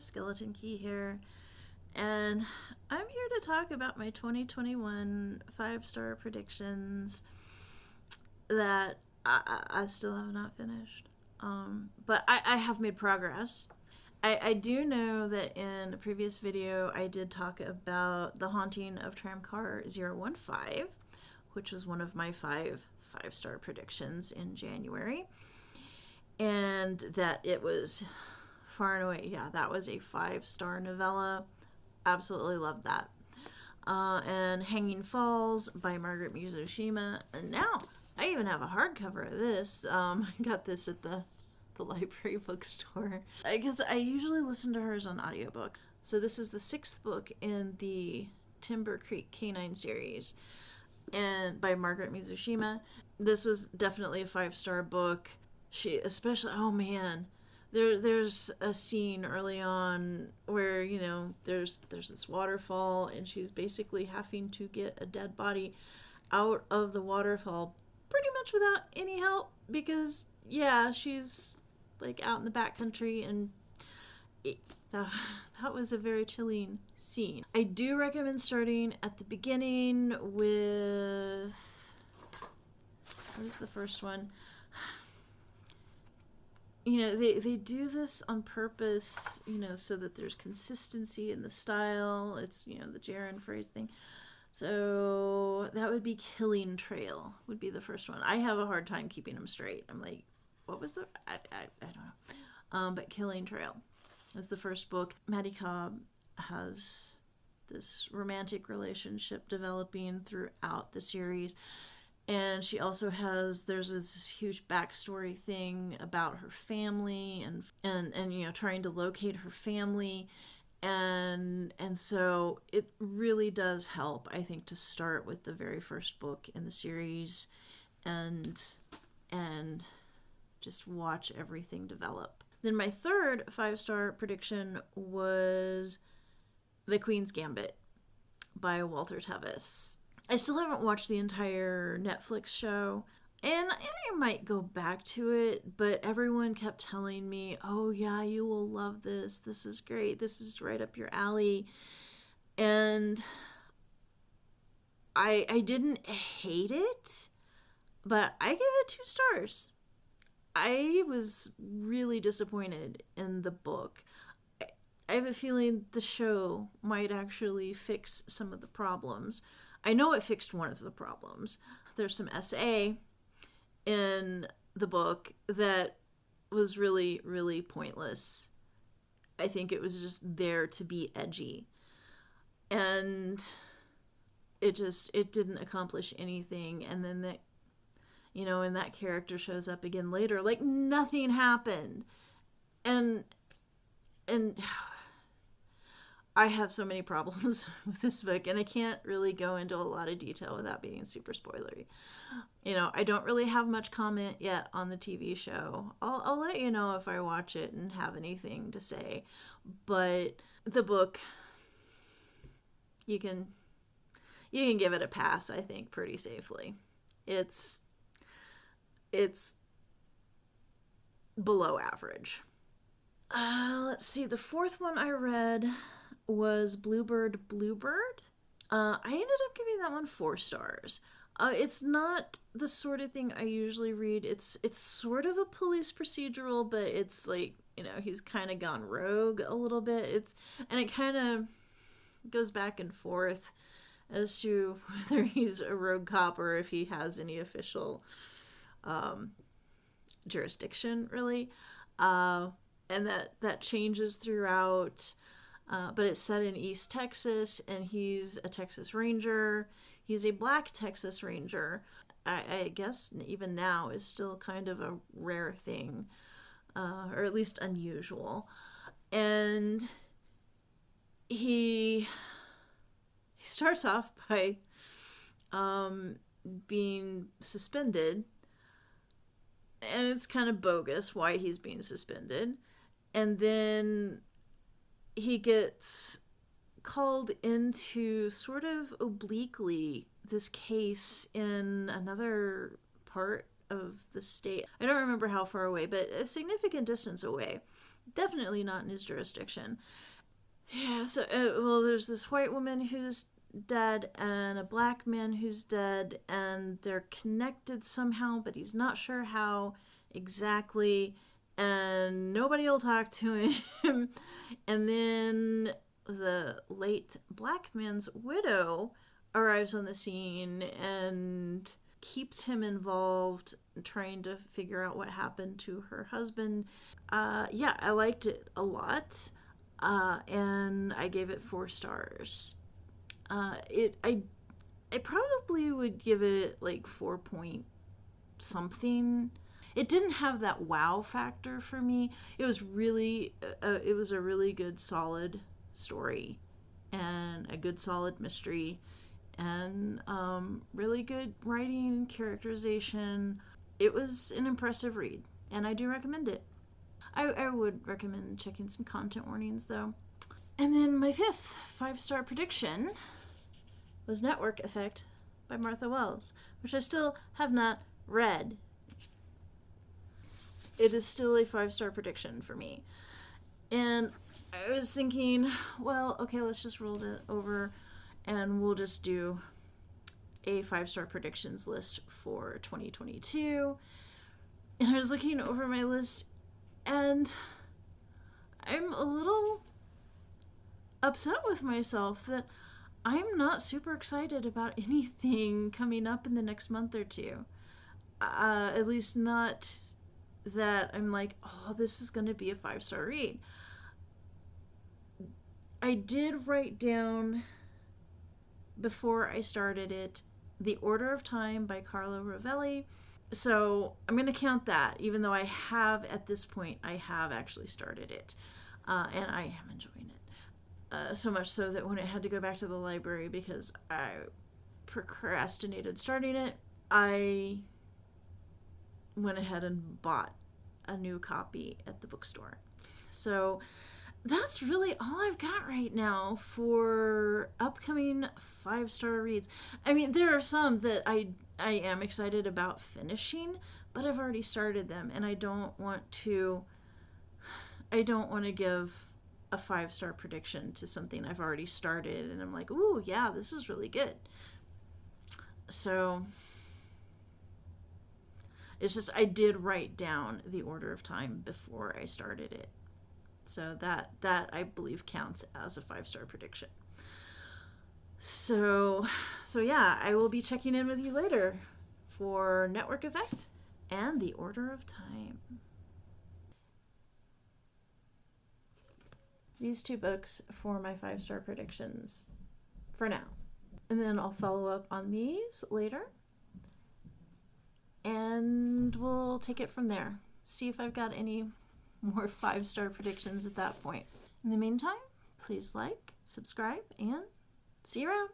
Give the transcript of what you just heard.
Skeleton Key here, and I'm here to talk about my 2021 5-star predictions that I still have not finished. But I have made progress. I do know that in a previous video I did talk about the haunting of tram car 015, which was one of my five-star predictions in January. And that it was far and away, yeah, that was a 5-star novella. Absolutely loved that. And Hanging Falls by Margaret Mizushima. And now I even have a hardcover of this. I got this at the library bookstore because I usually listen to hers on audiobook. So this is the 6th book in the Timber Creek Canine series, and by Margaret Mizushima. This was definitely a 5-star book. She especially, oh man, there's a scene early on where, you know, there's this waterfall and she's basically having to get a dead body out of the waterfall pretty much without any help because, yeah, she's like out in the backcountry, and that was a very chilling scene. I do recommend starting at the beginning with, what is the first one? You know, they do this on purpose, you know, so that there's consistency in the style. It's, you know, the gerund phrase thing. So that would be Killing Trail would be the first one. I have a hard time keeping them straight. I'm like, what was the, I don't know. But Killing Trail is the first book. Maddie Cobb has this romantic relationship developing throughout the series. And she also has, there's this huge backstory thing about her family and you know, trying to locate her family. And so it really does help, I think, to start with the very first book in the series and just watch everything develop. Then my third 5-star prediction was The Queen's Gambit by Walter Tevis. I still haven't watched the entire Netflix show, and I might go back to it, but everyone kept telling me, oh yeah, you will love this. This is great. This is right up your alley. And I didn't hate it, but I gave it 2 stars. I was really disappointed in the book. I have a feeling the show might actually fix some of the problems. I know it fixed one of the problems. There's some SA in the book that was really, really pointless. I think it was just there to be edgy. And it didn't accomplish anything. And then that, you know, and that character shows up again later, like nothing happened. And I have so many problems with this book, and I can't really go into a lot of detail without being super spoilery. You know, I don't really have much comment yet on the TV show. I'll let you know if I watch it and have anything to say. But the book, you can give it a pass, I think, pretty safely. It's below average. Let's see. The 4th one I read was BLUEBIRD. I ended up giving that one 4 stars. It's not the sort of thing I usually read. It's sort of a police procedural, but it's like, you know, he's kind of gone rogue a little bit. And it kind of goes back and forth as to whether he's a rogue cop or if he has any official jurisdiction, really. And that changes throughout. But it's set in East Texas, and he's a Texas Ranger. He's a black Texas Ranger. I guess even now is still kind of a rare thing, or at least unusual. And he starts off by being suspended, and it's kind of bogus why he's being suspended. And then he gets called into sort of obliquely this case in another part of the state. I don't remember how far away, but a significant distance away. definitely not in his jurisdiction. Yeah, so, well, there's this white woman who's dead and a black man who's dead, and they're connected somehow, but he's not sure how exactly, and nobody will talk to him. And then the late black man's widow arrives on the scene and keeps him involved, trying to figure out what happened to her husband. Yeah, I liked it a lot, and I gave it 4 stars. I probably would give it like 4 point something. It didn't have that wow factor for me. It was really, it was a really good solid story, and a good solid mystery, and really good writing, characterization. It was an impressive read, and I do recommend it. I would recommend checking some content warnings though. And then my 5th 5-star prediction was Network Effect by Martha Wells, which I still have not read. It is still a 5-star prediction for me. And I was thinking, well, okay, let's just roll that over and we'll just do a 5-star predictions list for 2022. And I was looking over my list, and I'm a little upset with myself that I'm not super excited about anything coming up in the next month or two. At least not that I'm like, oh, this is going to be a 5-star read. I did write down, before I started it, The Order of Time by Carlo Rovelli. So I'm going to count that, even though I have, at this point, I have actually started it. And I am enjoying it. So much so that when I had to go back to the library because I procrastinated starting it, I went ahead and bought a new copy at the bookstore. So that's really all I've got right now for upcoming 5-star reads. I mean, there are some that I am excited about finishing, but I've already started them, and I don't want to give a 5-star prediction to something I've already started and I'm like, ooh, yeah, this is really good. So it's just, I did write down The Order of Time before I started it. So that I believe counts as a 5-star prediction. So yeah, I will be checking in with you later for Network Effect and The Order of Time. These 2 books for my 5-star predictions for now. And then I'll follow up on these later. And we'll take it from there. See if I've got any more 5-star predictions at that point. In the meantime, please like, subscribe, and see you around.